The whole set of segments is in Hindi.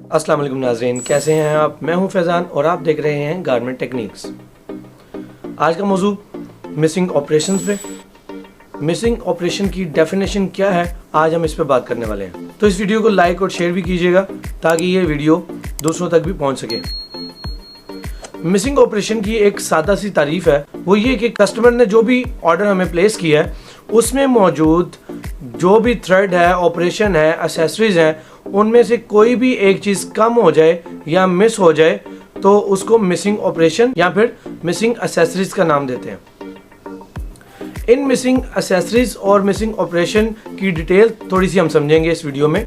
अस्सलाम वालेकुम नाज़रीन, कैसे हैं आप। मैं हूं फैज़ान और आप देख रहे हैं गारमेंट टेक्निक्स। आज का मौजू मिसिंग ऑपरेशंस पे। मिसिंग ऑपरेशन की डेफिनेशन क्या है, आज हम इस पे बात करने वाले हैं। तो इस वीडियो को लाइक और शेयर भी कीजिएगा ताकि ये वीडियो दूसरों तक भी पहुंच सके। मिसिंग ऑपरेशन की एक सादा सी तारीफ है, वो ये कि कस्टमर ने जो भी ऑर्डर हमें प्लेस किया है उसमें मौजूद जो भी थ्रेड है, ऑपरेशन है, एक्सेसरीज हैं, उनमें से कोई भी एक चीज़ कम हो जाए या मिस हो जाए तो उसको मिसिंग ऑपरेशन या फिर मिसिंग एक्सेसरीज का नाम देते हैं। इन मिसिंग एक्सेसरीज और मिसिंग ऑपरेशन की डिटेल थोड़ी सी हम समझेंगे इस वीडियो में।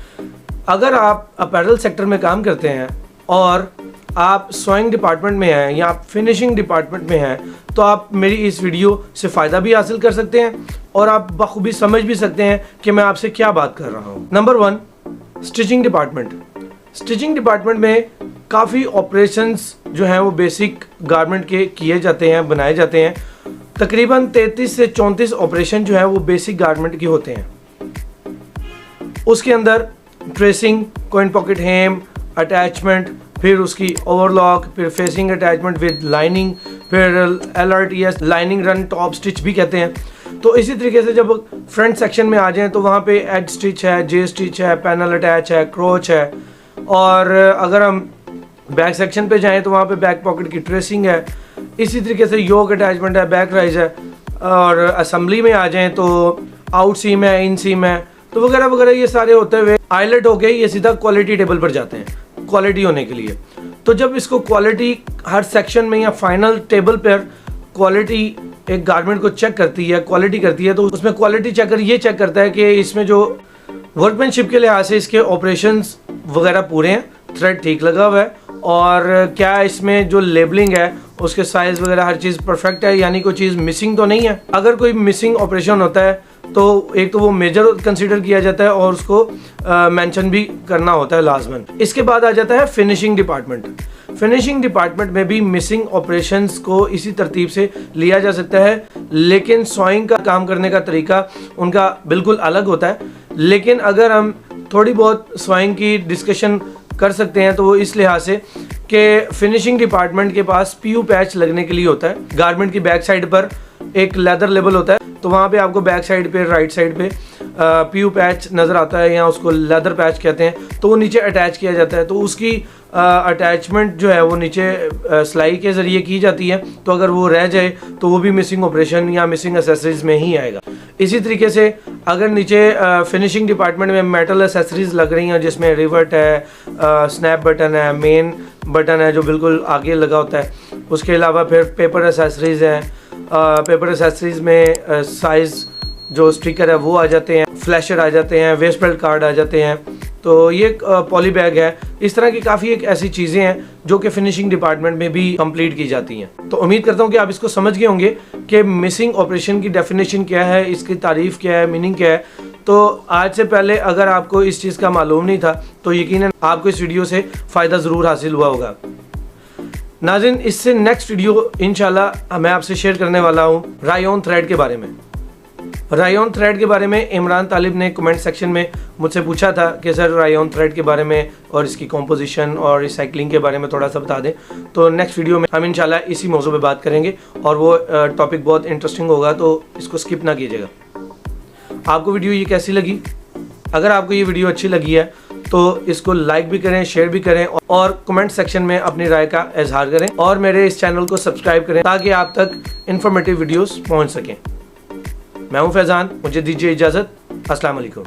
अगर आप अपैरल सेक्टर में काम करते हैं और आप सोइंग डिपार्टमेंट में हैं या आप फिनिशिंग डिपार्टमेंट में हैं तो आप मेरी इस वीडियो से फ़ायदा भी हासिल कर सकते हैं और आप बखूबी समझ भी सकते हैं कि मैं आपसे क्या बात कर रहा हूँ। Number 1, stitching department. Stitching department में काफ़ी ऑपरेशंस जो हैं वो बेसिक गारमेंट के किए जाते हैं, बनाए जाते हैं। तकरीबन 33 से 34 ऑपरेशन जो है वो बेसिक गारमेंट के होते हैं। उसके अंदर ट्रेसिंग, कॉइन पॉकेट हेम, अटैचमेंट, फिर उसकी ओवरलॉक, फिर फेसिंग अटैचमेंट विद लाइनिंग, फिर LRTS lining run top stitch भी कहते हैं। तो इसी तरीके से जब फ्रंट सेक्शन में आ जाएं तो वहाँ पे एज स्टिच है, जे स्टिच है, पैनल अटैच है, क्रोच है। और अगर हम बैक सेक्शन पे जाएं तो वहाँ पे बैक पॉकेट की ट्रेसिंग है। इसी तरीके से योक अटैचमेंट है, बैक राइज है। और असेंबली में आ जाएं तो आउट सीम है, इन सीम है, तो वगैरह वगैरह। ये सारे होते हुए आइलेट हो गए, ये सीधा क्वालिटी टेबल पर जाते हैं क्वालिटी होने के लिए। तो जब इसको क्वालिटी हर सेक्शन में या फाइनल टेबल पर क्वालिटी एक गारमेंट को चेक करती है, क्वालिटी करती है, तो उसमें क्वालिटी चेकर ये चेक करता है कि इसमें जो वर्कमैनशिप के लिहाज से इसके ऑपरेशंस वगैरह पूरे हैं, थ्रेड ठीक लगा हुआ है, और क्या इसमें जो लेबलिंग है उसके साइज़ वगैरह हर चीज़ परफेक्ट है, यानी कोई चीज़ मिसिंग तो नहीं है। अगर कोई मिसिंग ऑपरेशन होता है तो एक तो वो मेजर कंसीडर किया जाता है और उसको मेंशन भी करना होता है लाजमन। इसके बाद आ जाता है फिनिशिंग डिपार्टमेंट। फिनिशिंग डिपार्टमेंट में भी मिसिंग ऑपरेशंस को इसी तरतीब से लिया जा सकता है, लेकिन सोइंग का काम करने का तरीका उनका बिल्कुल अलग होता है। लेकिन अगर हम थोड़ी बहुत सोइंग की डिस्कशन कर सकते हैं तो वो इस लिहाज से कि फिनिशिंग डिपार्टमेंट के पास PU पैच लगने के लिए होता है। गारमेंट की बैक साइड पर एक लेदर लेबल होता है, तो वहाँ पे आपको बैक साइड पे, राइट साइड पे PU पैच नज़र आता है, या उसको लेदर पैच कहते हैं। तो वो नीचे अटैच किया जाता है, तो उसकी अटैचमेंट जो है वो नीचे सिलाई के ज़रिए की जाती है। तो अगर वो रह जाए तो वो भी मिसिंग ऑपरेशन या मिसिंग एक्सेसरीज में ही आएगा। इसी तरीके से अगर नीचे फिनिशिंग डिपार्टमेंट में मेटल एक्सेसरीज लग रही हैं जिसमें रिवर्ट है, स्नैप बटन है, मेन बटन है जो बिल्कुल आगे लगा होता है, उसके अलावा फिर पेपर एक्सेसरीज हैं। पेपर एक्सेसरीज में साइज़ जो स्टिकर है वो आ जाते हैं, फ्लैशर आ जाते हैं, वेस्ट बेल्ट कार्ड आ जाते हैं। तो ये पॉली बैग है। इस तरह की काफ़ी एक ऐसी चीज़ें हैं जो कि फिनिशिंग डिपार्टमेंट में भी कंप्लीट की जाती हैं। तो उम्मीद करता हूँ कि आप इसको समझ गए होंगे कि मिसिंग ऑपरेशन की डेफिनेशन क्या है, इसकी तारीफ़ क्या है, मीनिंग क्या है। तो आज से पहले अगर आपको इस चीज़ का मालूम नहीं था तो यकीनन आपको इस वीडियो से फ़ायदा ज़रूर हासिल हुआ होगा। नाज़रीन, इससे नेक्स्ट वीडियो इंशाल्लाह मैं आपसे शेयर करने वाला हूँ रायॉन थ्रेड के बारे में। रायॉन थ्रेड के बारे में इमरान तालिब ने कमेंट सेक्शन में मुझसे पूछा था कि सर रायॉन थ्रेड के बारे में और इसकी कॉम्पोजिशन और रिसाइकलिंग के बारे में थोड़ा सा बता दें। तो नेक्स्ट वीडियो में हम इंशाल्लाह इसी मौजू पे बात करेंगे और वो टॉपिक बहुत इंटरेस्टिंग होगा, तो इसको स्किप ना कीजिएगा। आपको वीडियो ये कैसी लगी? अगर आपको ये वीडियो अच्छी लगी है तो इसको लाइक भी करें, शेयर भी करें और कमेंट सेक्शन में अपनी राय का इजहार करें, और मेरे इस चैनल को सब्सक्राइब करें ताकि आप तक इंफॉर्मेटिव वीडियोस पहुंच सकें। मैं हूं फैज़ान, मुझे दीजिए इजाज़त। अस्सलाम वालेकुम।